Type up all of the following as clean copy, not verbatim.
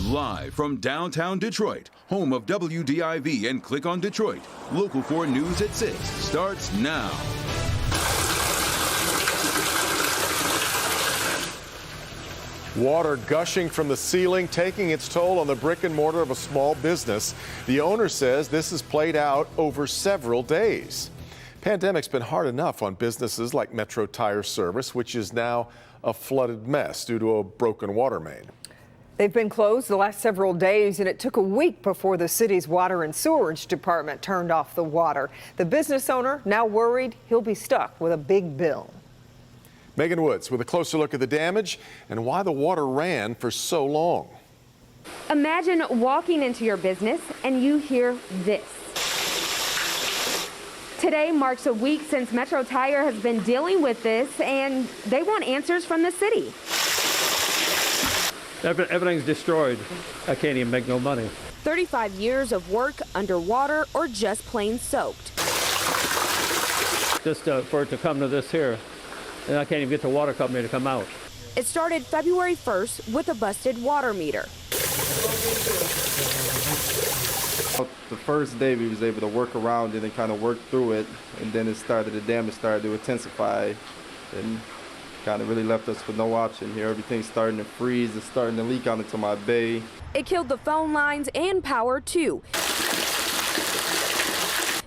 Live from downtown Detroit, home of WDIV and Click on Detroit, Local 4 News at 6 starts now. Water gushing from the ceiling, taking its toll on the brick and mortar of a small business. The owner says this has played out over several days. Pandemic's been hard enough on businesses like Metro Tire Service, which is now a flooded mess due to a broken water main. They've been closed the last several days, and it took a week before the city's water and sewerage department turned off the water. The business owner now worried he'll be stuck with a big bill. Megan Woods with a closer look at the damage and why the water ran for so long. Imagine walking into your business and you hear this. Today marks a week since Metro Tire has been dealing with this, and they want answers from the city. Everything's destroyed. I can't even make no money. 35 years of work underwater or just plain soaked. Just for it to come to this here, and I can't even get the water company to come out. It started February 1st with a busted water meter. The first day we was able to work around it and kind of work through it, and then the damage started to intensify and kind of really left us with no option here. Everything's starting to freeze, it's starting to leak onto my bay. It killed the phone lines and power too.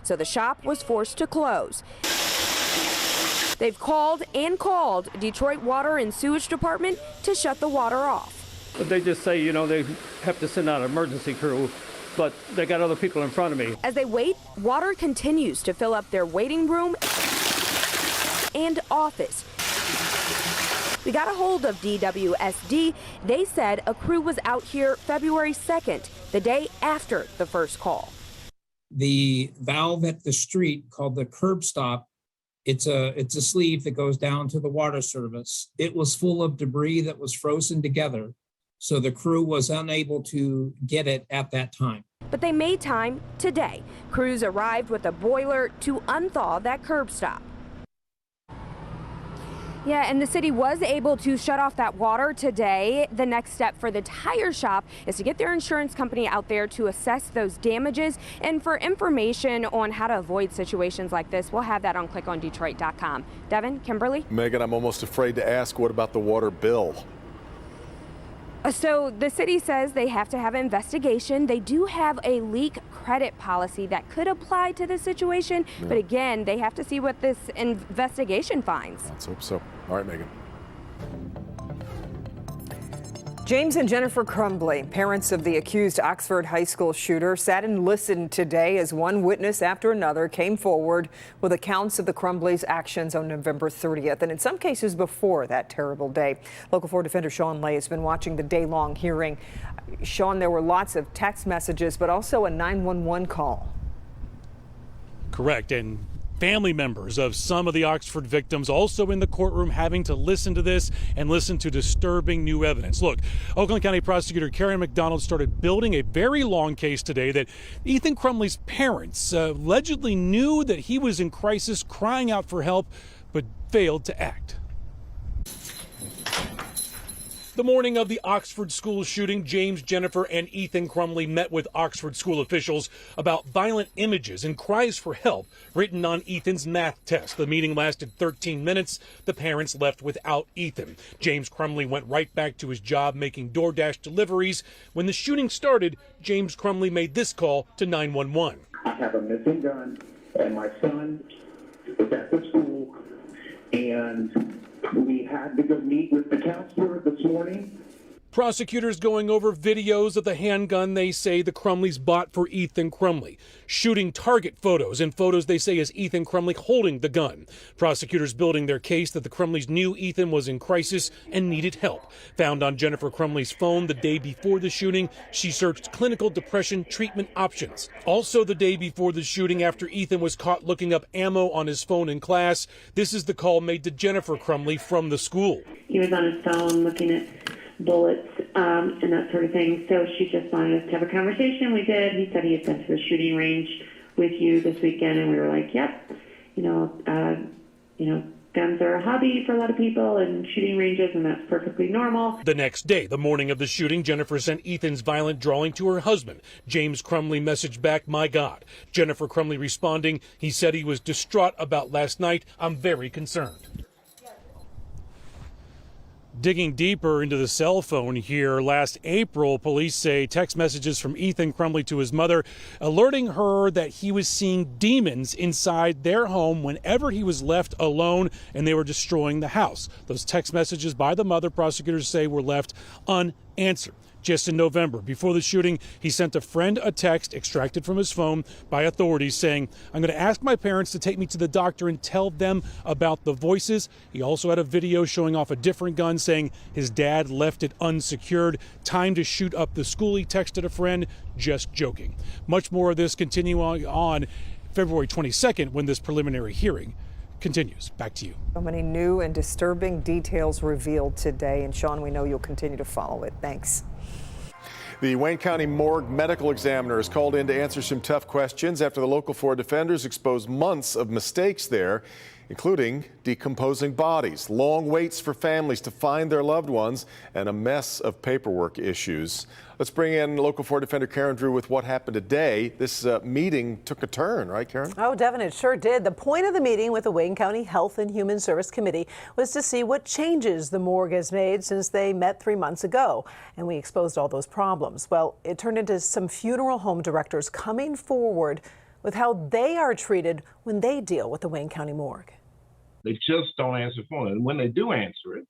So the shop was forced to close. They've called and called Detroit Water and Sewage Department to shut the water off. But they just say, you know, they have to send out an emergency crew, but they got other people in front of me. As they wait, water continues to fill up their waiting room and office. We got a hold of DWSD. They said a crew was out here February 2nd, the day after the first call. The valve at the street called the curb stop, it's a sleeve that goes down to the water service. It was full of debris that was frozen together, so the crew was unable to get it at that time. But they made time today. Crews arrived with a boiler to unthaw that curb stop. Yeah, and the city was able to shut off that water today. The next step for the tire shop is to get their insurance company out there to assess those damages. And for information on how to avoid situations like this, we'll have that on clickondetroit.com. Devin, Kimberly? Megan, I'm almost afraid to ask, what about the water bill? So the city says they have to have an investigation. They do have a leak credit policy that could apply to this situation. Yeah. But again, they have to see what this investigation finds. Let's hope so. All right, Megan. James and Jennifer Crumley, parents of the accused Oxford High School shooter, sat and listened today as one witness after another came forward with accounts of the Crumleys' actions on November 30th, and in some cases before that terrible day. Local 4 Defender Sean Lay has been watching the day-long hearing. Sean, there were lots of text messages, but also a 911 call. Correct, and family members of some of the Oxford victims also in the courtroom having to listen to this and listen to disturbing new evidence. Look, Oakland County Prosecutor Karen McDonald started building a very long case today that Ethan Crumley's parents allegedly knew that he was in crisis, crying out for help, but failed to act. The morning of the Oxford school shooting, James, Jennifer, and Ethan Crumley met with Oxford school officials about violent images and cries for help written on Ethan's math test. The meeting lasted 13 minutes. The parents left without Ethan. James Crumley went right back to his job making DoorDash deliveries. When the shooting started, James Crumley made this call to 911. I have a missing gun, and my son is at the school, and we had to go meet with the counselor this morning. Prosecutors going over videos of the handgun they say the Crumleys bought for Ethan Crumley, shooting target photos and photos they say is Ethan Crumley holding the gun. Prosecutors building their case that the Crumleys knew Ethan was in crisis and needed help. Found on Jennifer Crumley's phone the day before the shooting, she searched clinical depression treatment options. Also the day before the shooting, after Ethan was caught looking up ammo on his phone in class, this is the call made to Jennifer Crumley from the school. He was on his phone looking at bullets and that sort of thing. So she just wanted us to have a conversation. We did. He said he had been to the shooting range with you this weekend, and we were like, yep, guns are a hobby for a lot of people and shooting ranges, and that's perfectly normal. The next day, the morning of the shooting, Jennifer sent Ethan's violent drawing to her husband. James Crumley messaged back, "My God." Jennifer Crumley responding, he said he was distraught about last night. "I'm very concerned." Digging deeper into the cell phone here, last April, police say text messages from Ethan Crumley to his mother alerting her that he was seeing demons inside their home whenever he was left alone and they were destroying the house. Those text messages by the mother, prosecutors say, were left unanswered. Just in November, before the shooting, he sent a friend a text extracted from his phone by authorities saying, "I'm going to ask my parents to take me to the doctor and tell them about the voices." He also had a video showing off a different gun saying his dad left it unsecured. "Time to shoot up the school," he texted a friend, just joking. Much more of this continuing on February 22nd when this preliminary hearing continues. Back to you. So many new and disturbing details revealed today. And Sean, we know you'll continue to follow it. Thanks. The Wayne County Morgue medical examiner is called in to answer some tough questions after the Local 4 defenders exposed months of mistakes there, including decomposing bodies, long waits for families to find their loved ones, and a mess of paperwork issues. Let's bring in Local 4 defender Karen Drew with what happened today. This meeting took a turn, right, Karen? Oh, Devin, it sure did. The point of the meeting with the Wayne County Health and Human Service Committee was to see what changes the morgue has made since they met 3 months ago. And we exposed all those problems. Well, it turned into some funeral home directors coming forward with how they are treated when they deal with the Wayne County morgue. They just don't answer the phone. And when they do answer it,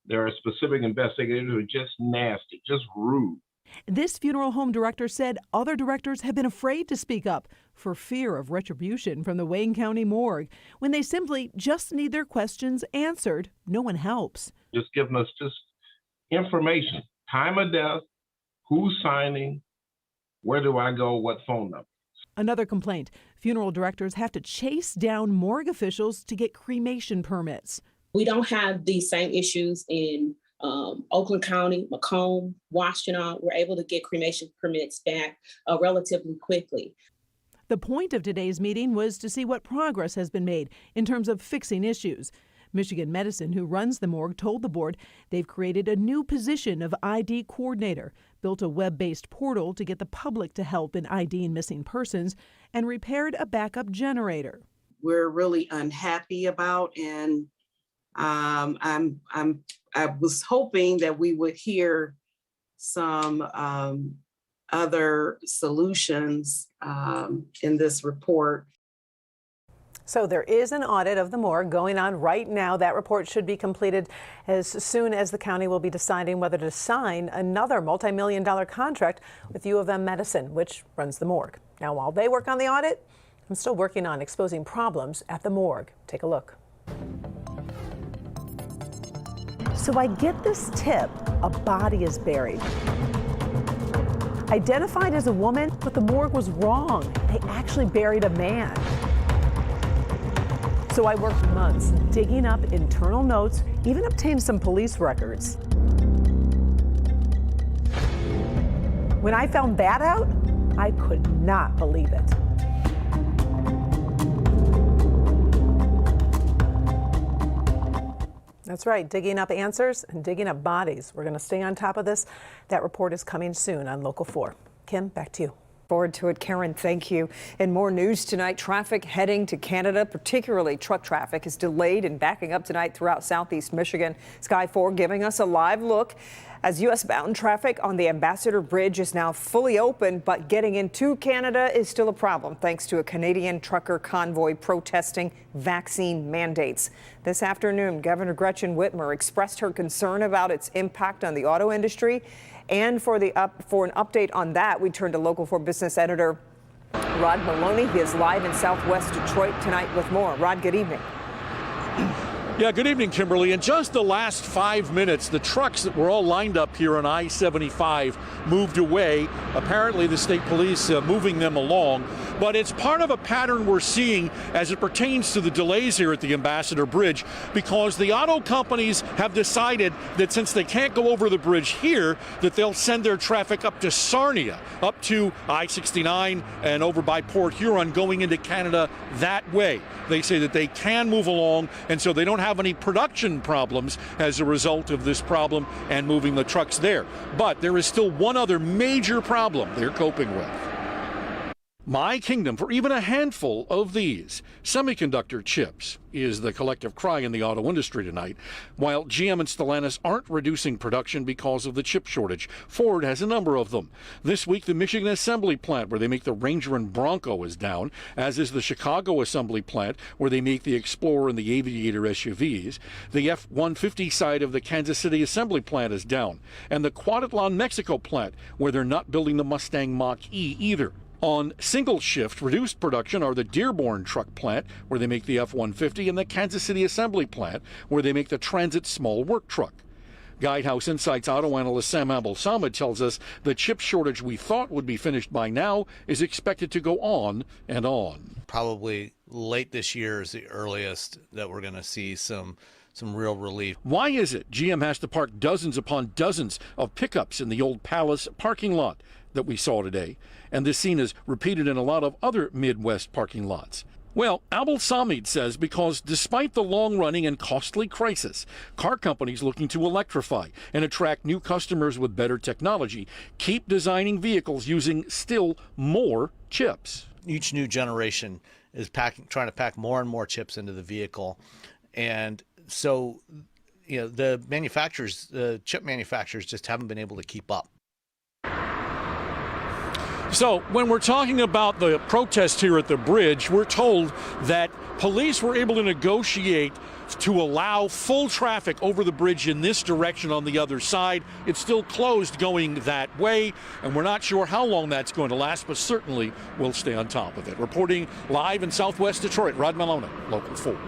there are specific investigators who are just nasty, just rude. This funeral home director said other directors have been afraid to speak up for fear of retribution from the Wayne County morgue. When they simply just need their questions answered, no one helps. Just giving us just information, time of death, who's signing, where do I go, what phone number. Another complaint, funeral directors have to chase down morgue officials to get cremation permits. We don't have these same issues in Oakland County, Macomb, Washington. We're able to get cremation permits back relatively quickly. The point of today's meeting was to see what progress has been made in terms of fixing issues. Michigan Medicine, who runs the morgue, told the board they've created a new position of ID coordinator, built a web-based portal to get the public to help in IDing missing persons, and repaired a backup generator. We're really unhappy about, and I was hoping that we would hear some other solutions in this report. So there is an audit of the morgue going on right now. That report should be completed as soon as the county will be deciding whether to sign another multi-million-dollar contract with U of M Medicine, which runs the morgue. Now, while they work on the audit, I'm still working on exposing problems at the morgue. Take a look. So I get this tip, a body is buried. Identified as a woman, but the morgue was wrong. They actually buried a man. So I worked months digging up internal notes, even obtained some police records. When I found that out, I could not believe it. That's right, digging up answers and digging up bodies. We're going to stay on top of this. That report is coming soon on Local 4. Kim, back to you. Forward to it, Karen. Thank you. And more news tonight. Traffic heading to Canada, particularly truck traffic, is delayed and backing up tonight throughout southeast Michigan. Sky 4 giving us a live look as U.S. bound traffic on the Ambassador Bridge is now fully open, but getting into Canada is still a problem thanks to a Canadian trucker convoy protesting vaccine mandates. This afternoon, Governor Gretchen Whitmer expressed her concern about its impact on the auto industry. And for an update on that, we turn to Local 4 business editor Rod Maloney. He is live in Southwest Detroit tonight with more. Rod, good evening. Yeah, good evening, Kimberly. In just the last 5 minutes, the trucks that were all lined up here on I-75 moved away. Apparently, the state police moving them along. but it's part of a pattern we're seeing as it pertains to the delays here at the Ambassador Bridge, because the auto companies have decided that since they can't go over the bridge here, that they'll send their traffic up to Sarnia, up to I-69 and over by Port Huron, going into Canada that way. They say that they can move along, and so they don't have any production problems as a result of this problem and moving the trucks there. But there is still one other major problem they're coping with. My kingdom for even a handful of these. Semiconductor chips is the collective cry in the auto industry tonight. While GM and Stellantis aren't reducing production because of the chip shortage, Ford has a number of them. This week, the Michigan assembly plant where they make the Ranger and Bronco is down, as is the Chicago assembly plant where they make the Explorer and the Aviator SUVs. The F-150 side of the Kansas City assembly plant is down, and the Cuautitlán, Mexico plant where they're not building the Mustang Mach-E either. On single shift, reduced production are the Dearborn truck plant, where they make the F-150, and the Kansas City assembly plant, where they make the Transit small work truck. Guidehouse Insights auto analyst Sam Abel-Samad tells us the chip shortage we thought would be finished by now is expected to go on and on. Probably late this year is the earliest that we're going to see some real relief. Why is it GM has to park dozens upon dozens of pickups in the old Palace parking lot that we saw today? And this scene is repeated in a lot of other Midwest parking lots. Well, Abel-Samad says because despite the long-running and costly crisis, car companies looking to electrify and attract new customers with better technology keep designing vehicles using still more chips. Each new generation is trying to pack more and more chips into the vehicle. And so, the chip manufacturers just haven't been able to keep up. So when we're talking about the protest here at the bridge, we're told that police were able to negotiate to allow full traffic over the bridge in this direction on the other side. It's still closed going that way, and we're not sure how long that's going to last, but certainly we'll stay on top of it. Reporting live in Southwest Detroit, Rod Malona, Local 4.